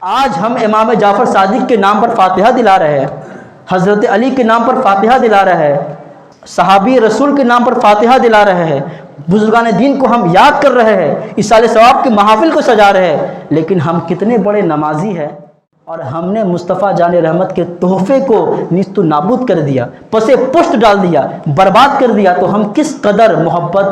آج ہم امام جعفر صادق کے نام پر فاتحہ دلا رہے ہیں، حضرت علی کے نام پر فاتحہ دلا رہے ہیں، صحابی رسول کے نام پر فاتحہ دلا رہے ہیں، بزرگان دین کو ہم یاد کر رہے ہیں، ایصال ثواب کے محافل کو سجا رہے ہیں، لیکن ہم کتنے بڑے نمازی ہیں اور ہم نے مصطفیٰ جان رحمت کے تحفے کو نیست و نابود کر دیا، پسے پشت ڈال دیا، برباد کر دیا۔ تو ہم کس قدر محبت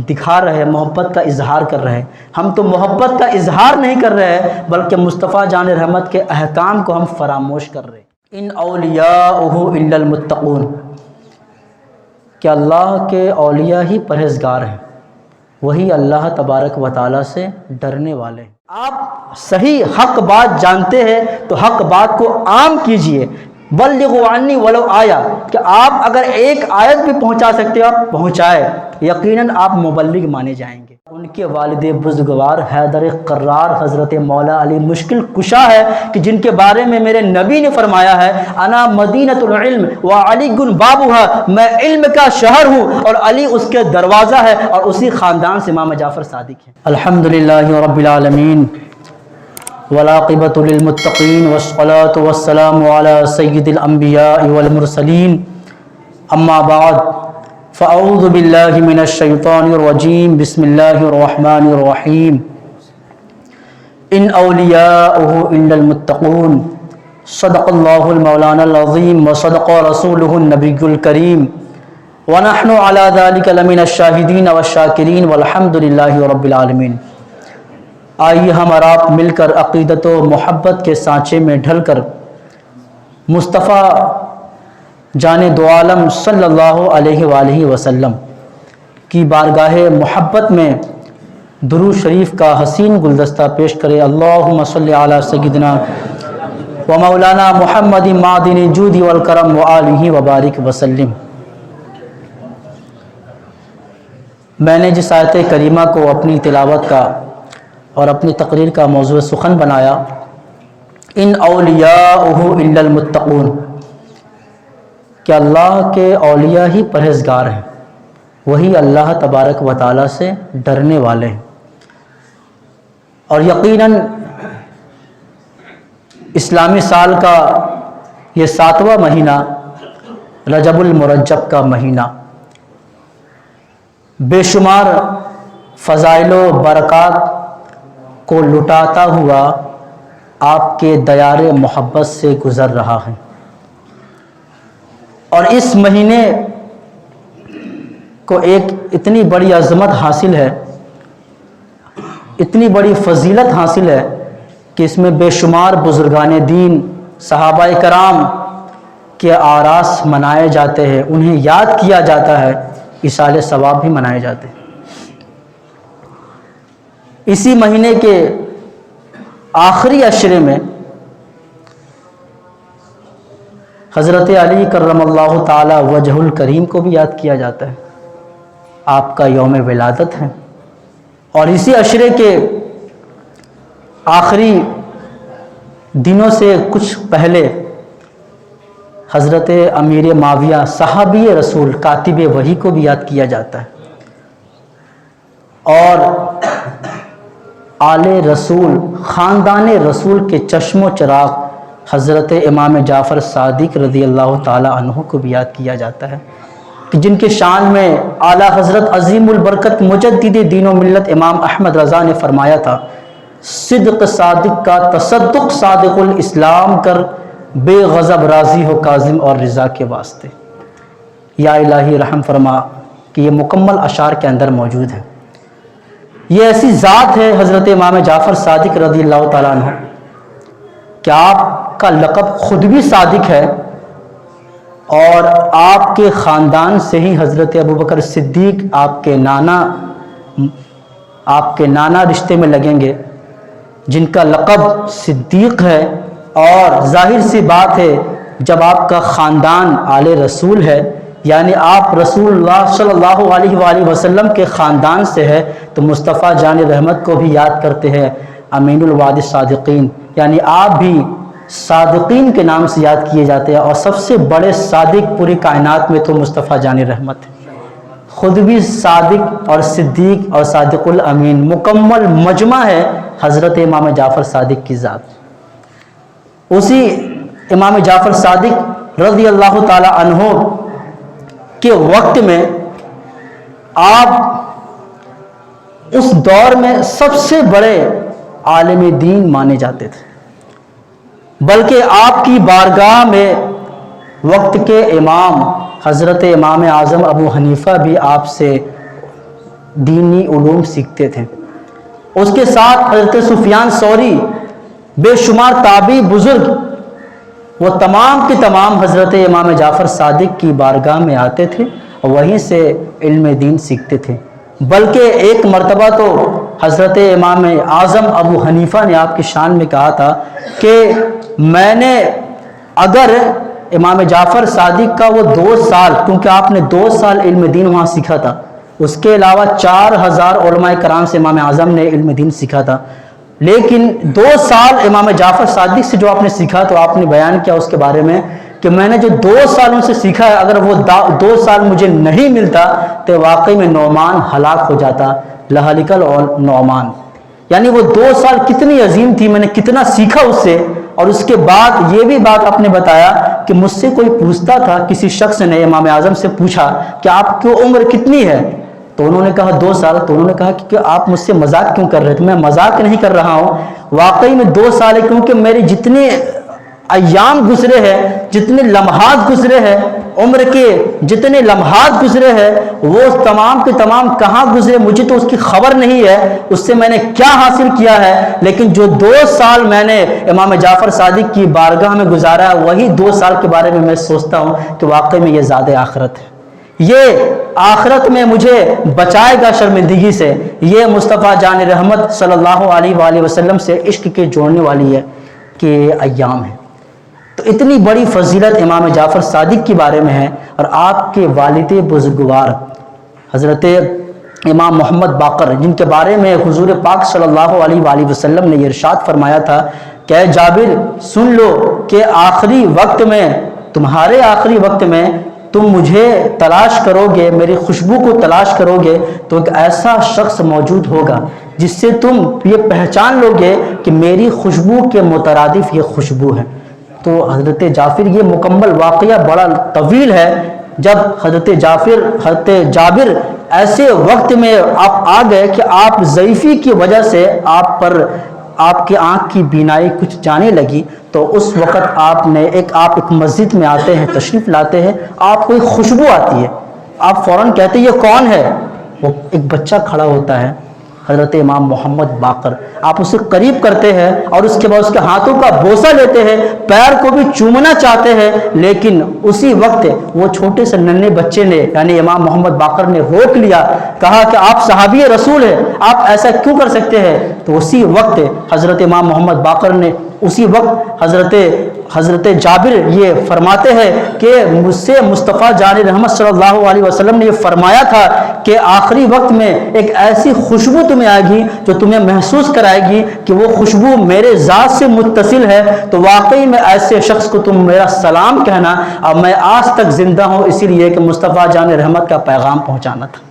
دکھا رہے ہیں، محبت کا اظہار کر رہے ہیں؟ ہم تو محبت کا اظہار نہیں کر رہے ہیں بلکہ مصطفیٰ جان رحمت کے احکام کو ہم فراموش کر رہے ہیں۔ ان اولیاءہ الا المتقون، کہ اللہ کے اولیاء ہی پرہیزگار ہیں، وہی اللہ تبارک و تعالیٰ سے ڈرنے والے ہیں۔ آپ صحیح حق بات جانتے ہیں تو حق بات کو عام کیجئے، بلغوا عنی ولو آیا، کہ آپ اگر ایک آیت بھی پہنچا سکتے ہو آپ پہنچائے، یقیناً آپ مبلغ مانے جائیں گے۔ ان کے والد بزرگوار حیدر قرار حضرت مولا علی مشکل کشا ہے، کہ جن کے بارے میں میرے نبی نے فرمایا ہے انا مدینۃ العلم وعلی بابھا، میں علم کا شہر ہوں اور علی اس کے دروازہ ہے، اور اسی خاندان سے امام جعفر صادق ہے۔ الحمدللہ رب العالمین والعاقبۃ للمتقین والصلاۃ والسلام علی سید الانبیاء والمرسلین، اما بعد فاعوذ باللہ من الشیطان الرجیم، بسم اللہ الرحمن الرحیم۔ ان اولیاءہ الا المتقون، صدق اللہ المولانا العظیم وصدق رسولہ النبی الکریم، ونحن علی ذلک لمن الشاہدین والشاکرین والحمد للہ رب العالمین۔ آئیے ہم اور آپ مل کر عقیدت و محبت کے سانچے میں ڈھل کر مصطفیٰ جان دو عالم صلی اللہ علیہ وآلہ وسلم کی بارگاہ محبت میں درود شریف کا حسین گلدستہ پیش کرے۔ اللہم صلی علی سیدنا و مولانا محمد معدن الجود والکرم وآلہ وبارک وسلم۔ میں نے جس آیت کریمہ کو اپنی تلاوت کا اور اپنی تقریر کا موضوع سخن بنایا، ان اولیاءہ الا المتقون، کہ اللہ کے اولیاء ہی پرہیزگار ہیں، وہی اللہ تبارک و تعالیٰ سے ڈرنے والے ہیں۔ اور یقیناً اسلامی سال کا یہ 7واں مہینہ رجب المرجب کا مہینہ بے شمار فضائل و برکات کو لٹاتا ہوا آپ کے دیار محبت سے گزر رہا ہے، اور اس مہینے کو ایک اتنی بڑی عظمت حاصل ہے، اتنی بڑی فضیلت حاصل ہے کہ اس میں بے شمار بزرگان دین، صحابہ کرام کے آراس منائے جاتے ہیں، انہیں یاد کیا جاتا ہے، ایصال ثواب بھی منائے جاتے ہیں۔ اسی مہینے کے آخری عشرے میں حضرت علی کرم اللہ تعالی وجہ الکریم کو بھی یاد کیا جاتا ہے، آپ کا یوم ولادت ہے۔ اور اسی عشرے کے آخری دنوں سے کچھ پہلے حضرت امیر معاویہ صحابی رسول کاتب وحی کو بھی یاد کیا جاتا ہے، اور آل رسول، خاندان رسول کے چشم و چراغ حضرت امام جعفر صادق رضی اللہ تعالی عنہ کو بھی یاد کیا جاتا ہے، کہ جن کے شان میں اعلیٰ حضرت عظیم البرکت مجدد دین و ملت امام احمد رضا نے فرمایا تھا، صدق صادق کا تصدق صادق الاسلام کر، بے غضب راضی ہو کاظم اور رضا کے واسطے۔ یا الہی رحم فرما، کہ یہ مکمل اشعار کے اندر موجود ہے۔ یہ ایسی ذات ہے حضرت امام جعفر صادق رضی اللہ تعالیٰ عنہ کہ آپ کا لقب خود بھی صادق ہے، اور آپ کے خاندان سے ہی حضرت ابوبکر صدیق آپ کے نانا رشتے میں لگیں گے، جن کا لقب صدیق ہے۔ اور ظاہر سی بات ہے، جب آپ کا خاندان آل رسول ہے، یعنی آپ رسول اللہ صلی اللہ علیہ وآلہ وسلم کے خاندان سے ہے، تو مصطفیٰ جان رحمت کو بھی یاد کرتے ہیں امین الوعد الصادقین، یعنی آپ بھی صادقین کے نام سے یاد کیے جاتے ہیں، اور سب سے بڑے صادق پوری کائنات میں تو مصطفیٰ جان رحمت ہے، خود بھی صادق اور صدیق اور صادق الامین، مکمل مجمع ہے حضرت امام جعفر صادق کی ذات۔ اسی امام جعفر صادق رضی اللہ تعالی عنہ کے وقت میں آپ اس دور میں سب سے بڑے عالم دین مانے جاتے تھے، بلکہ آپ کی بارگاہ میں وقت کے امام حضرت امام اعظم ابو حنیفہ بھی آپ سے دینی علوم سیکھتے تھے۔ اس کے ساتھ حضرت سفیان ثوری، بے شمار تابعی بزرگ، وہ تمام کے تمام حضرت امام جعفر صادق کی بارگاہ میں آتے تھے اور وہیں سے علم دین سیکھتے تھے۔ بلکہ ایک مرتبہ تو حضرت امام اعظم ابو حنیفہ نے آپ کی شان میں کہا تھا کہ میں نے اگر امام جعفر صادق کا وہ 2 سال، کیونکہ آپ نے 2 سال علم دین وہاں سیکھا تھا، اس کے علاوہ 4000 علماء کرام سے امام اعظم نے علم دین سیکھا تھا، لیکن 2 سال امام جعفر صادق سے جو آپ نے سیکھا تو آپ نے بیان کیا اس کے بارے میں کہ میں نے جو 2 سال ان سے سیکھا ہے، اگر وہ 2 سال مجھے نہیں ملتا تو واقعی میں نعمان ہلاک ہو جاتا، لہلکل اور نعمان، یعنی وہ 2 سال کتنی عظیم تھی، میں نے کتنا سیکھا اس سے۔ اور اس کے بعد یہ بھی بات آپ نے بتایا کہ مجھ سے کوئی پوچھتا تھا، کسی شخص نے امام اعظم سے پوچھا کہ آپ کی عمر کتنی ہے، تو انہوں نے کہا 2 سال، تو انہوں نے کہا کہ آپ مجھ سے مذاق کیوں کر رہے تھے؟ میں مذاق نہیں کر رہا ہوں، واقعی میں 2 سال ہے، کیونکہ میرے جتنے ایام گزرے ہیں، جتنے لمحات گزرے ہیں، عمر کے جتنے لمحات گزرے ہیں، وہ تمام کے تمام کہاں گزرے مجھے تو اس کی خبر نہیں ہے، اس سے میں نے کیا حاصل کیا ہے، لیکن جو 2 سال میں نے امام جعفر صادق کی بارگاہ میں گزارا ہے، وہی 2 سال کے بارے میں سوچتا ہوں کہ واقعی میں یہ زیادہ آخرت ہے، یہ آخرت میں مجھے بچائے گا شرمندگی سے، یہ مصطفیٰ جان رحمت صلی اللہ علیہ وآلہ وسلم سے عشق کے جوڑنے والی ہے کہ ایام ہے۔ تو اتنی بڑی فضیلت امام جعفر صادق کے بارے میں ہے، اور آپ کے والد بزرگوار حضرت امام محمد باقر، جن کے بارے میں حضور پاک صلی اللہ علیہ وآلہ وسلم نے یہ ارشاد فرمایا تھا کہ اے جابر سن لو کہ آخری وقت میں، تمہارے آخری وقت میں تم مجھے تلاش کرو گے، میری خوشبو کو تلاش کرو گے تو ایک ایسا شخص موجود ہوگا جس سے تم یہ پہچان لو گے کہ میری خوشبو کے مترادف یہ خوشبو ہے۔ تو حضرت جعفر، یہ مکمل واقعہ بڑا طویل ہے، جب حضرت جابر ایسے وقت میں آپ آ گئے کہ آپ ضعیفی کی وجہ سے آپ کی آنکھ کی بینائی کچھ جانے لگی، تو اس وقت آپ ایک مسجد میں آتے ہیں، تشریف لاتے ہیں، آپ کو ایک خوشبو آتی ہے، آپ فوراً کہتے ہیں یہ کون ہے؟ وہ ایک بچہ کھڑا ہوتا ہے، حضرت امام محمد باقر، آپ اسے قریب کرتے ہیں اور اس کے بعد اس کے ہاتھوں کا بوسہ لیتے ہیں، پیر کو بھی چومنا چاہتے ہیں، لیکن اسی وقت وہ چھوٹے سے ننھے بچے نے یعنی امام محمد باقر نے روک لیا، کہا کہ آپ صحابی رسول ہیں، آپ ایسا کیوں کر سکتے ہیں؟ تو اسی وقت حضرت امام محمد باقر نے اسی وقت حضرت جابر یہ فرماتے ہیں کہ مجھ سے مصطفیٰ جان رحمت صلی اللہ علیہ وسلم نے یہ فرمایا تھا کہ آخری وقت میں ایک ایسی خوشبو تمہیں آئے گی جو تمہیں محسوس کرائے گی کہ وہ خوشبو میرے ذات سے متصل ہے، تو واقعی میں ایسے شخص کو تم میرا سلام کہنا، اور میں آج تک زندہ ہوں اسی لیے کہ مصطفیٰ جان رحمت کا پیغام پہنچانا تھا۔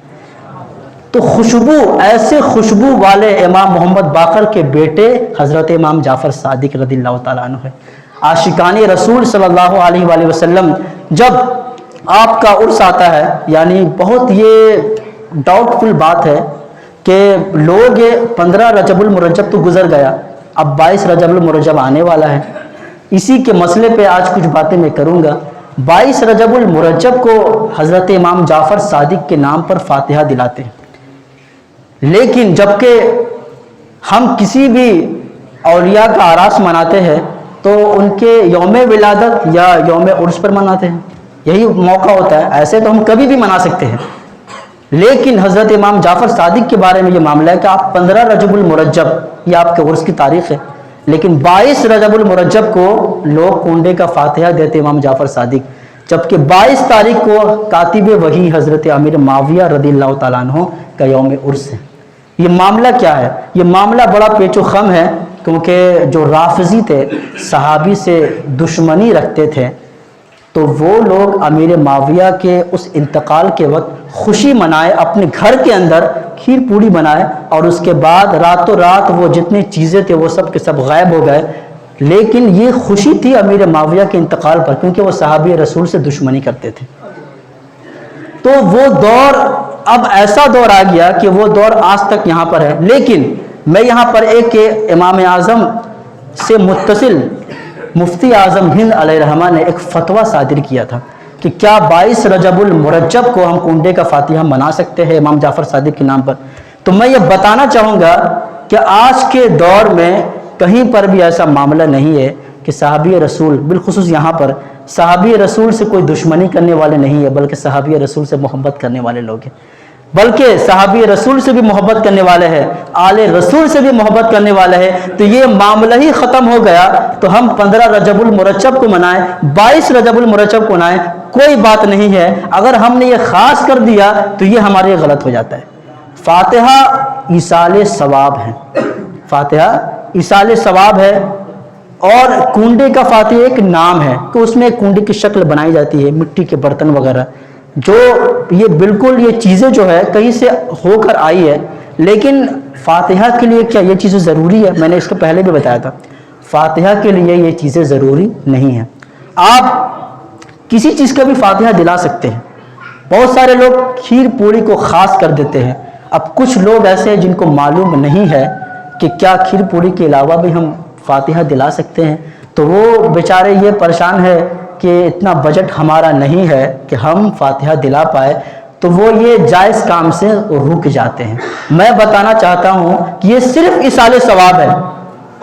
تو خوشبو، ایسے خوشبو والے امام محمد باقر کے بیٹے حضرت امام جعفر صادق رضی اللہ تعالیٰ عنہ ہے۔ عاشقان رسول صلی اللہ علیہ وآلہ وسلم، جب آپ کا عرس آتا ہے، یعنی بہت یہ ڈاؤٹ فل بات ہے کہ لوگ 15 رجب المرجب تو گزر گیا، اب 22 رجب المرجب آنے والا ہے، اسی کے مسئلے پہ آج کچھ باتیں میں کروں گا۔ 22 رجب المرجب کو حضرت امام جعفر صادق کے نام پر فاتحہ دلاتے ہیں، لیکن جبکہ ہم کسی بھی اولیاء کا آراس مناتے ہیں تو ان کے یوم ولادت یا یوم عرس پر مناتے ہیں، یہی موقع ہوتا ہے، ایسے تو ہم کبھی بھی منا سکتے ہیں، لیکن حضرت امام جعفر صادق کے بارے میں یہ معاملہ ہے کہ آپ 15 رجب المرجب یہ آپ کے عرس کی تاریخ ہے، لیکن 22 رجب المرجب کو لوگ کنڈے کا فاتحہ دیتے امام جعفر صادق، جبکہ 22 تاریخ کو کاتب وحی حضرت امیر معاویہ رضی اللہ تعالیٰ عنہ کا یوم عرس ہے۔ یہ معاملہ کیا ہے؟ یہ معاملہ بڑا پیچ و خم ہے، کیونکہ جو رافضی تھے، صحابی سے دشمنی رکھتے تھے، تو وہ لوگ امیر معاویہ کے اس انتقال کے وقت خوشی منائے، اپنے گھر کے اندر کھیر پوڑی بنائے، اور اس کے بعد راتوں رات وہ جتنی چیزیں تھے وہ سب کے سب غائب ہو گئے، لیکن یہ خوشی تھی امیر معاویہ کے انتقال پر، کیونکہ وہ صحابی رسول سے دشمنی کرتے تھے۔ تو وہ دور اب ایسا دور آ گیا کہ وہ دور آج تک یہاں پر ہے۔ لیکن میں یہاں پر ایک امام اعظم سے متصل مفتی اعظم ہند علیہ رحمہ نے ایک فتویٰ صادر کیا تھا کہ کیا 22 رجب المرجب کو ہم کنڈے کا فاتحہ منا سکتے ہیں امام جعفر صادق کے نام پر؟ تو میں یہ بتانا چاہوں گا کہ آج کے دور میں کہیں پر بھی ایسا معاملہ نہیں ہے کہ صحابی رسول، بالخصوص یہاں پر صحابی رسول سے کوئی دشمنی کرنے والے نہیں ہے، بلکہ صحابی رسول سے محبت کرنے والے لوگ ہیں، بلکہ صحابی رسول سے بھی محبت کرنے والے ہیں، آل رسول سے بھی محبت کرنے والے ہیں۔ تو یہ معاملہ ہی ختم ہو گیا، تو ہم 15 رجب المرجب کو منائیں، 22 رجب المرجب کو منائیں، کوئی بات نہیں ہے۔ اگر ہم نے یہ خاص کر دیا تو یہ ہمارے لیے غلط ہو جاتا ہے۔ فاتحہ ایصال ثواب ہے، فاتحہ ایصال ثواب ہے، اور کنڈے کا فاتحہ ایک نام ہے کہ اس میں کنڈے کی شکل بنائی جاتی ہے، مٹی کے برتن وغیرہ، جو یہ بالکل یہ چیزیں جو ہے کہیں سے ہو کر آئی ہے۔ لیکن فاتحہ کے لیے کیا یہ چیزیں ضروری ہے؟ میں نے اس کو پہلے بھی بتایا تھا، فاتحہ کے لیے یہ چیزیں ضروری نہیں ہیں۔ آپ کسی چیز کا بھی فاتحہ دلا سکتے ہیں۔ بہت سارے لوگ کھیر پوری کو خاص کر دیتے ہیں۔ اب کچھ لوگ ایسے ہیں جن کو معلوم نہیں ہے کہ کیا کھیر پوری کے علاوہ بھی ہم فاتحہ دلا سکتے ہیں، تو وہ بیچارے یہ پریشان ہے کہ اتنا بجٹ ہمارا نہیں ہے کہ ہم فاتحہ دلا پائے، تو وہ یہ جائز کام سے رک جاتے ہیں۔ میں بتانا چاہتا ہوں کہ یہ صرف ایصال ثواب ہے۔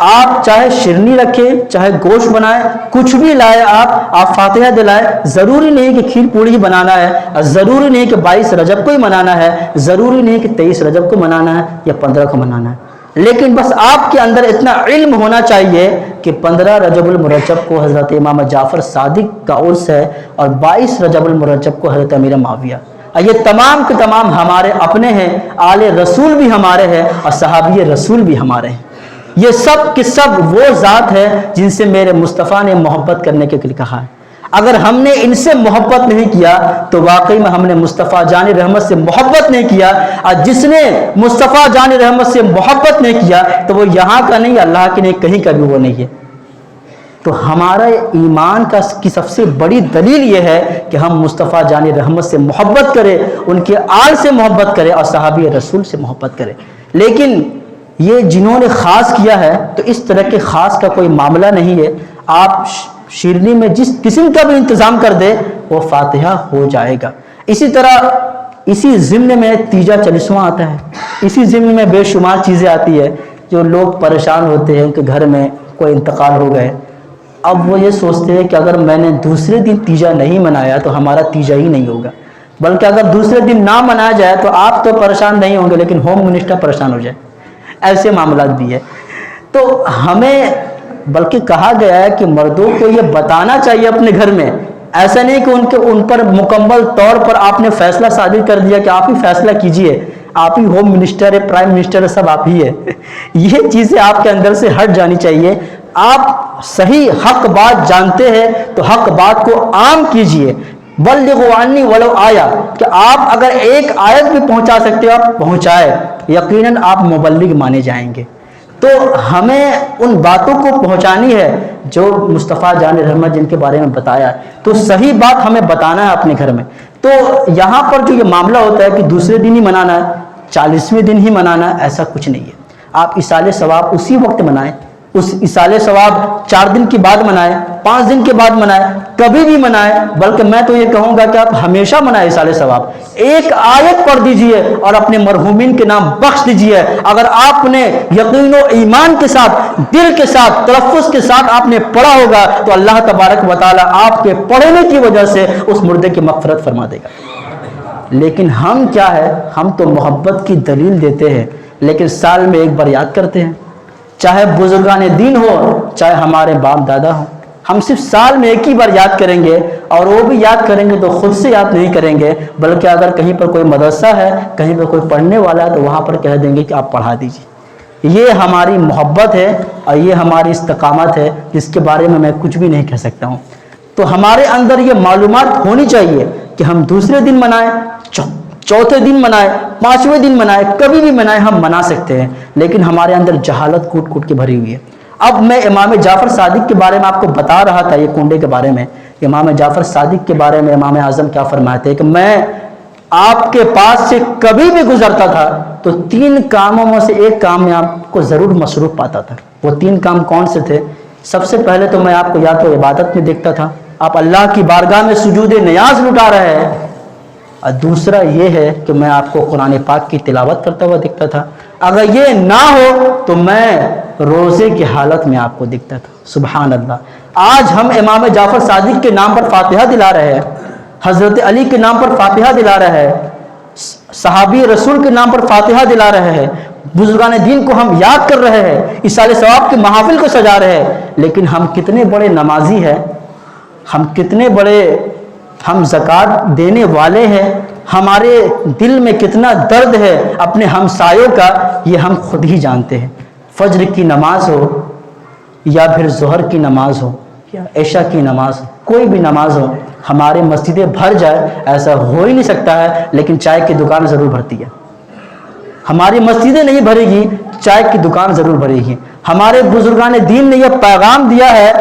آپ چاہے شرنی رکھیں، چاہے گوشت بنائیں، کچھ بھی لائے آپ فاتحہ دلائیں۔ ضروری نہیں کہ کھیر پوڑی ہی بنانا ہے، ضروری نہیں کہ 22 رجب کو ہی منانا ہے، ضروری نہیں کہ 23 رجب کو منانا ہے یا 15 کو منانا ہے، لیکن بس آپ کے اندر اتنا علم ہونا چاہیے کہ 15 رجب المرجب کو حضرت امام جعفر صادق کا عرس ہے، اور 22 رجب المرجب کو حضرت امیر معاویہ۔ یہ تمام کے تمام ہمارے اپنے ہیں، آل رسول بھی ہمارے ہیں، اور صحابی رسول بھی ہمارے ہیں۔ یہ سب کے سب وہ ذات ہے جن سے میرے مصطفیٰ نے محبت کرنے کے لیے کہا ہے۔ اگر ہم نے ان سے محبت نہیں کیا تو واقعی میں ہم نے مصطفیٰ جان رحمت سے محبت نہیں کیا، اور جس نے مصطفیٰ جان رحمت سے محبت نہیں کیا تو وہ یہاں کا نہیں، اللہ کے نہیں، کہیں کا بھی وہ نہیں ہے۔ تو ہمارا ایمان کی سب سے بڑی دلیل یہ ہے کہ ہم مصطفیٰ جان رحمت سے محبت کریں، ان کے آل سے محبت کریں، اور صحابی رسول سے محبت کریں۔ لیکن یہ جنہوں نے خاص کیا ہے تو اس طرح کے خاص کا کوئی معاملہ نہیں ہے۔ آپ شیرنی میں جس قسم کا بھی انتظام کر دے وہ فاتحہ ہو جائے گا۔ اسی طرح اسی ضمن میں تیجا چالیسواں آتا ہے، اسی ضمن میں بے شمار چیزیں آتی ہے جو لوگ پریشان ہوتے ہیں کہ گھر میں کوئی انتقال ہو گئے۔ اب وہ یہ سوچتے ہیں کہ اگر میں نے دوسرے دن تیجا نہیں منایا تو ہمارا تیجا ہی نہیں ہوگا، بلکہ اگر دوسرے دن نہ منایا جائے تو آپ تو پریشان نہیں ہوں گے لیکن ہوم منسٹر پریشان ہو جائے۔ ایسے معاملات بھی ہے۔ تو ہمیں بلکہ کہا گیا ہے کہ مردوں کو یہ بتانا چاہیے اپنے گھر میں، ایسا نہیں کہ ان پر مکمل طور پر آپ نے فیصلہ صادر کر دیا کہ آپ ہی فیصلہ کیجئے، آپ ہی ہوم منسٹر ہے، پرائم منسٹر ہے، سب آپ ہی ہے۔ یہ چیزیں آپ کے اندر سے ہٹ جانی چاہیے۔ آپ صحیح حق بات جانتے ہیں تو حق بات کو عام کیجئے۔ بلغوا عنی ولو آیا، کہ آپ اگر ایک آیت بھی پہنچا سکتے ہو آپ پہنچائے، یقیناً آپ مبلغ مانے جائیں گے۔ تو ہمیں ان باتوں کو پہنچانی ہے جو مصطفیٰ جان رحمت جن کے بارے میں بتایا ہے، تو صحیح بات ہمیں بتانا ہے اپنے گھر میں۔ تو یہاں پر جو یہ معاملہ ہوتا ہے کہ دوسرے دن ہی منانا ہے، 40ویں دن ہی منانا ہے، ایسا کچھ نہیں ہے۔ آپ ایصال ثواب اسی وقت منائیں، اس ایصال ثواب 4 دن کے بعد منائیں، 5 دن کے بعد منائیں، کبھی بھی منائیں، بلکہ میں تو یہ کہوں گا کہ آپ ہمیشہ منائیں ایصال ثواب۔ ایک آیت پڑھ دیجئے اور اپنے مرحومین کے نام بخش دیجئے۔ اگر آپ نے یقین و ایمان کے ساتھ، دل کے ساتھ، تلفظ کے ساتھ آپ نے پڑھا ہوگا تو اللہ تبارک و تعالیٰ آپ کے پڑھنے کی وجہ سے اس مردے کی مغفرت فرما دے گا۔ لیکن ہم کیا ہے، ہم تو محبت کی دلیل دیتے ہیں لیکن سال میں ایک بار یاد کرتے ہیں، چاہے بزرگان دین ہو چاہے ہمارے باپ دادا ہوں، ہم صرف سال میں ایک ہی بار یاد کریں گے، اور وہ بھی یاد کریں گے تو خود سے یاد نہیں کریں گے، بلکہ اگر کہیں پر کوئی مدرسہ ہے، کہیں پر کوئی پڑھنے والا ہے تو وہاں پر کہہ دیں گے کہ آپ پڑھا دیجیے۔ یہ ہماری محبت ہے اور یہ ہماری استقامت ہے جس کے بارے میں کچھ بھی نہیں کہہ سکتا ہوں۔ تو ہمارے اندر یہ معلومات ہونی چاہیے کہ ہم دوسرے دن منائیں، چوتھے دن منائیں، 5ویں دن منائیں، کبھی بھی منائیں، ہم منا سکتے ہیں، لیکن ہمارے اندر جہالت کوٹ کوٹ کے بھری ہوئی ہے۔ اب میں امام جعفر صادق کے بارے میں آپ کو بتا رہا تھا، یہ کنڈے کے بارے میں، امام جعفر صادق کے بارے میں امام اعظم کیا فرماتے ہیں کہ میں آپ کے پاس سے کبھی بھی گزرتا تھا تو 3 کاموں میں سے ایک کام میں آپ کو ضرور مصروف پاتا تھا۔ وہ 3 کام کون سے تھے؟ سب سے پہلے تو میں آپ کو یا تو عبادت میں دیکھتا تھا، آپ اللہ کی بارگاہ میں سجود نیاز لٹا رہے ہیں، اور دوسرا یہ ہے کہ میں آپ کو قرآن پاک کی تلاوت کرتا ہوا دکھتا تھا۔ اگر یہ نہ ہو تو میں روزے کی حالت میں آپ کو دکھتا تھا۔ سبحان اللہ۔ آج ہم امام جعفر صادق کے نام پر فاتحہ دلا رہے ہیں، حضرت علی کے نام پر فاتحہ دلا رہے ہیں، صحابی رسول کے نام پر فاتحہ دلا رہے ہیں، بزرگان دین کو ہم یاد کر رہے ہیں، ایصال ثواب کے محافل کو سجا رہے ہیں، لیکن ہم کتنے بڑے نمازی ہیں، ہم کتنے بڑے ہم زکوٰۃ دینے والے ہیں، ہمارے دل میں کتنا درد ہے اپنے ہمسایوں کا، یہ ہم خود ہی جانتے ہیں۔ فجر کی نماز ہو یا پھر ظہر کی نماز ہو یا عشاء کی نماز، کوئی بھی نماز ہو، ہمارے مسجدیں بھر جائے ایسا ہو ہی نہیں سکتا ہے، لیکن چائے کی دکان ضرور بھرتی ہے۔ ہماری مسجدیں نہیں بھرے گی، چائے کی دکان ضرور بھرے گی۔ ہمارے بزرگان دین نے یہ پیغام دیا ہے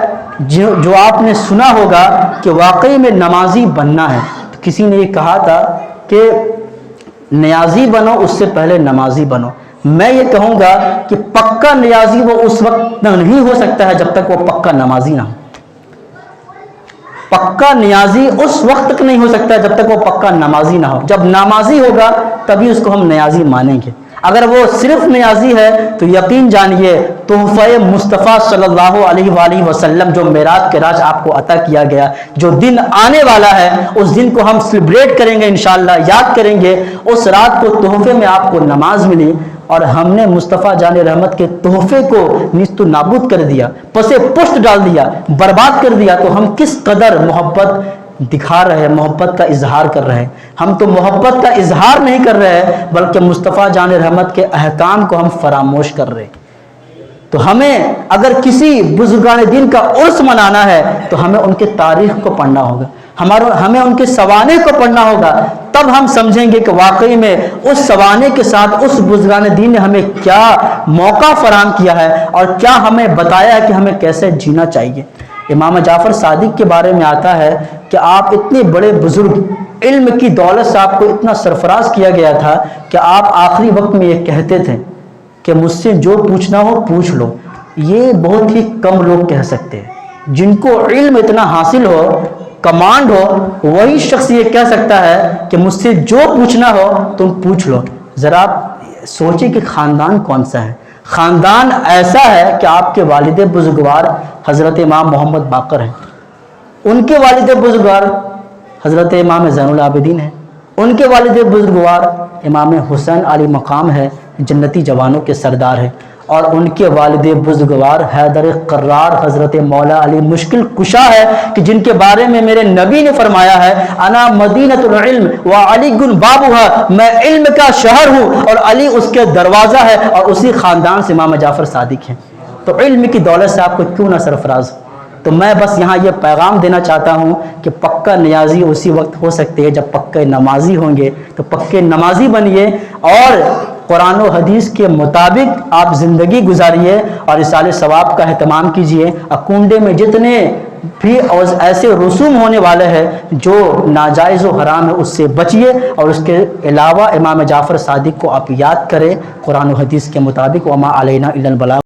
جو آپ نے سنا ہوگا کہ واقعی میں نمازی بننا ہے۔ کسی نے یہ کہا تھا کہ نیازی بنو اس سے پہلے نمازی بنو۔ میں یہ کہوں گا کہ پکا نیازی وہ اس وقت نہیں ہو سکتا ہے جب تک وہ پکا نمازی نہ ہو۔ پکا نیازی اس وقت تک نہیں ہو سکتا جب تک وہ پکا نمازی نہ ہو۔ جب نمازی ہوگا تبھی اس کو ہم نیازی مانیں گے۔ اگر وہ صرف نیازی ہے تو یقین جانیے تحفہ مصطفیٰ صلی اللہ علیہ وآلہ وسلم جو معراج کے راز آپ کو عطا کیا گیا، جو دن آنے والا ہے اس دن کو ہم سیلیبریٹ کریں گے انشاءاللہ، یاد کریں گے۔ اس رات کو تحفے میں آپ کو نماز ملی اور ہم نے مصطفیٰ جان رحمت کے تحفے کو نیست و نابود کر دیا، پسے پشت ڈال دیا، برباد کر دیا، تو ہم کس قدر محبت دکھا رہے ہیں، محبت کا اظہار کر رہے ہیں۔ ہم تو محبت کا اظہار نہیں کر رہے ہیں بلکہ مصطفیٰ جان رحمت کے احکام کو ہم فراموش کر رہے ہیں۔ تو ہمیں اگر کسی بزرگان دین کا عرس منانا ہے تو ہمیں ان کے تاریخ کو پڑھنا ہوگا، ہمیں ان کے سوانح کو پڑھنا ہوگا، تب ہم سمجھیں گے کہ واقعی میں اس سوانح کے ساتھ اس بزرگان دین نے ہمیں کیا موقع فراہم کیا ہے اور کیا ہمیں بتایا ہے کہ ہمیں کیسے جینا چاہیے۔ امام جعفر صادق کے بارے میں آتا ہے کہ آپ اتنے بڑے بزرگ، علم کی دولت سے آپ کو اتنا سرفراز کیا گیا تھا کہ آپ آخری وقت میں یہ کہتے تھے کہ مجھ سے جو پوچھنا ہو پوچھ لو۔ یہ بہت ہی کم لوگ کہہ سکتے ہیں، جن کو علم اتنا حاصل ہو، کمانڈ ہو، وہی شخص یہ کہہ سکتا ہے کہ مجھ سے جو پوچھنا ہو تم پوچھ لو۔ ذرا آپ سوچیں کہ خاندان کون سا ہے۔ خاندان ایسا ہے کہ آپ کے والد بزرگوار حضرت امام محمد باقر ہیں، ان کے والد بزرگوار حضرت امام زین العابدین ہیں، ان کے والد بزرگوار امام حسین علی مقام ہے، جنتی جوانوں کے سردار ہیں، اور ان کے والد بزرگوار حیدر قرار حضرت مولا علی مشکل کشا ہے کہ جن کے بارے میں میرے نبی نے فرمایا ہے انا مدینۃ العلم وعلی بابها، میں علم کا شہر ہوں اور علی اس کے دروازہ ہے، اور اسی خاندان سے امام جعفر صادق ہیں۔ تو علم کی دولت سے آپ کو کیوں نہ سرفراز ہو۔ تو میں بس یہاں یہ پیغام دینا چاہتا ہوں کہ پکا نیازی اسی وقت ہو سکتے ہیں جب پکے نمازی ہوں گے۔ تو پکے نمازی بنیے اور قرآن و حدیث کے مطابق آپ زندگی گزاریے اور ایصال ثواب کا اہتمام کیجیے۔ کنڈے میں جتنے بھی ایسے رسوم ہونے والے ہیں جو ناجائز و حرام ہے اس سے بچیے، اور اس کے علاوہ امام جعفر صادق کو آپ یاد کریں قرآن و حدیث کے مطابق۔ وما علینا الا البلاغ۔